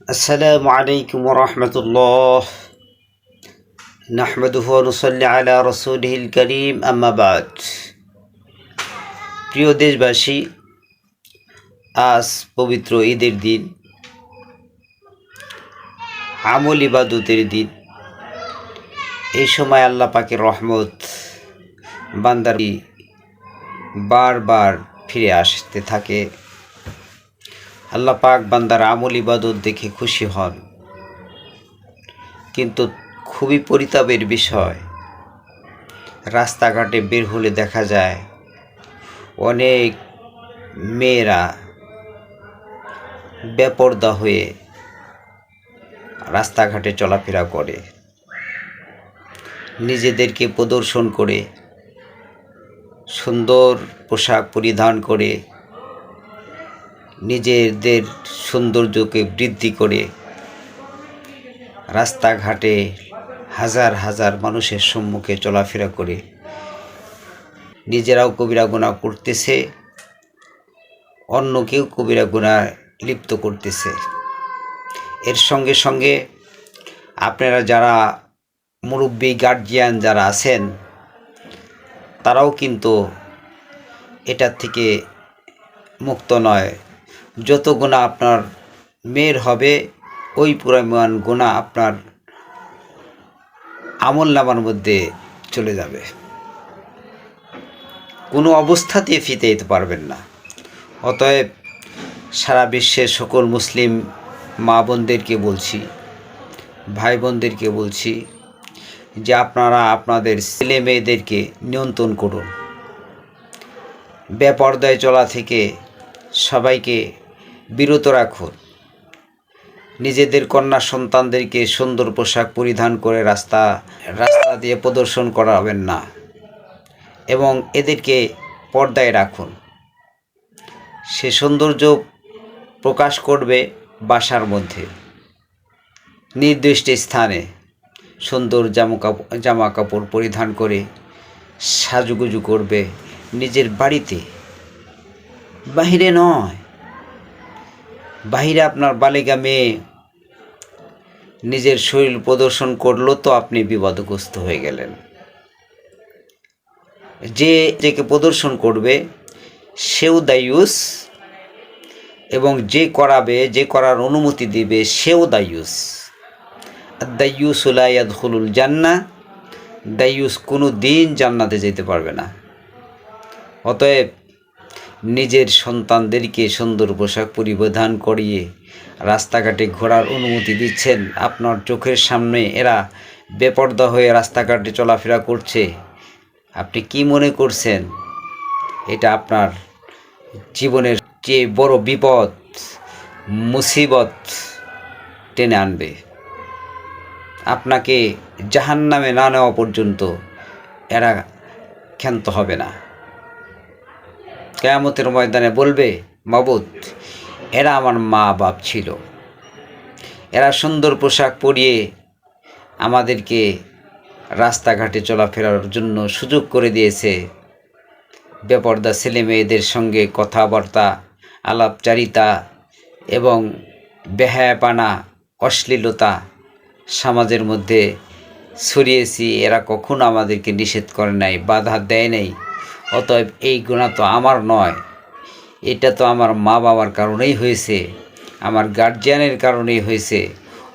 আসসালামু আলাইকুম ওরহমতুল্লাহ নাহমাদুহু ওয়া নুসাল্লি আলা রাসূলিহিল কারীম আম্মা বাদ। প্রিয় দেশবাসী, আজ পবিত্র ঈদের দিন, আমল ইবাদতের দিন। এই সময় আল্লাহ পাকের রহমত বান্দার বারবার ফিরে আসতে থাকে। আল্লাহ পাক বান্দার আমল ইবাদত দেখে খুশি হন, কিন্তু খুবই পরিতাপের বিষয়, রাস্তাঘাটে বের হলে দেখা যায় অনেক মেয়েরা বেপরদা হয়ে রাস্তাঘাটে চলাফেরা করে, নিজেদেরকে প্রদর্শন করে, সুন্দর পোশাক পরিধান করে, নিজেদের সৌন্দর্যকে বৃদ্ধি করে রাস্তাঘাটে হাজার হাজার মানুষের সম্মুখে চলাফেরা করে নিজেরাও কবিরা গুনাহ করতেছে, অন্যকেও কবিরা গুনাহে লিপ্ত করতেছে। এর সঙ্গে সঙ্গে আপনারা যারা মুরব্বী গার্জিয়ান যারা আছেন, তারাও কিন্তু এটার থেকে মুক্ত নয়। যত গুনাহ আপনার মেয়ের হবে, ওই পরিমাণ গুনাহ আপনার আমল নামার মধ্যে চলে যাবে। কোনো অবস্থাতেই ফিতে যেতে পারবেন না। অতএব সারা বিশ্বের সকল মুসলিম মা বোনদেরকে বলছি, ভাই বোনদেরকে বলছি যে আপনারা আপনাদের ছেলে মেয়েদেরকে নিয়ন্ত্রণ করুন। বেপরদায় চলা থেকে সবাইকে বিরত রাখুন। নিজেদের কন্যা সন্তানদেরকে সুন্দর পোশাক পরিধান করে রাস্তা দিয়ে প্রদর্শন করাবেন না, এবং এদেরকে পর্দায় রাখুন। সে সৌন্দর্য প্রকাশ করবে বাসার মধ্যে, নির্দিষ্ট স্থানে সুন্দর জামা কাপড় পরিধান করে সাজুগুজু করবে নিজের বাড়িতে, বাহিরে নয়। বাহিরে আপনার বালিকা মেয়ে নিজের শরীর প্রদর্শন করলো তো আপনি বিপদগ্রস্ত হয়ে গেলেন। যে যেকে প্রদর্শন করবে সেও দায়ুস, এবং যে করাবে, যে করার অনুমতি দিবে সেও দায়ুস। দায়ুস লা ইয়াদখুলুল জান্নাহ, দায়ুস কোনো দিন জান্নাতে যেতে পারবে না। অতএব নিজের সন্তানদেরকে সুন্দর পোশাক পরিধান করিয়ে রাস্তাঘাটে ঘোরার অনুমতি দিচ্ছেন, আপনার চোখের সামনে এরা বেপরদা হয়ে রাস্তাঘাটে চলাফেরা করছে। আপনি কি মনে করছেন এটা আপনার জীবনের চেয়ে বড় বিপদ, মুসিবত টেনে আনবে? আপনাকে জাহান্নামে না নেওয়া পর্যন্ত এরা ক্ষান্ত হবে না। কিয়ামতের ময়দানে বলবে, মাবুদ, এরা আমার মা বাপ ছিল, এরা সুন্দর পোশাক পরিয়ে আমাদেরকে রাস্তাঘাটে চলাফেরার জন্য সুযোগ করে দিয়েছে। বেপরদা ছেলে মেয়েদের সঙ্গে কথাবার্তা, আলাপচারিতা এবং বেহায়াপনা, অশ্লীলতা সমাজের মধ্যে ছড়িয়েছি, এরা কখনো আমাদেরকে নিষেধ করে নাই, বাধা দেয় নাই। অতএব এই গুনাহ তো আমার নয়, এটা তো আমার মা বাবার কারণেই হয়েছে, আমার গার্জিয়ানের কারণেই হয়েছে।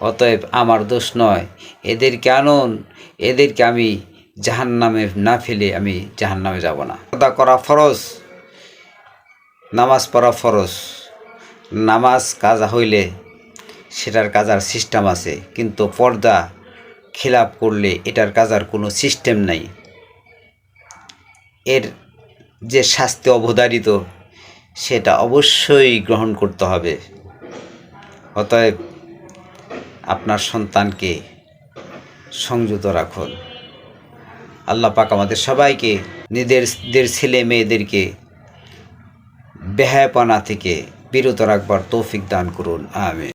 অতএব আমার দোষ নয়, এদেরকে আনুন, এদেরকে আমি জাহান্নামে না ফেলে আমি জাহান্নামে যাব না। পর্দা করা ফরজ, নামাজ পড়া ফরজ। নামাজ কাজা হইলে সেটার কাজার সিস্টেম আছে, কিন্তু পর্দা খিলাপ করলে এটার কাজার কোনো সিস্টেম নাই। এর যে শাস্তি অবধারিত সেটা অবশ্যই গ্রহণ করতে হবে। অতএব আপনার সন্তানকে সংযত রাখুন। আল্লাহ পাক আমাদের সবাইকে নিজেদের ছেলে মেয়েদেরকে বেহায়াপনা থেকে বিরত রাখবার তৌফিক দান করুন। আমিন।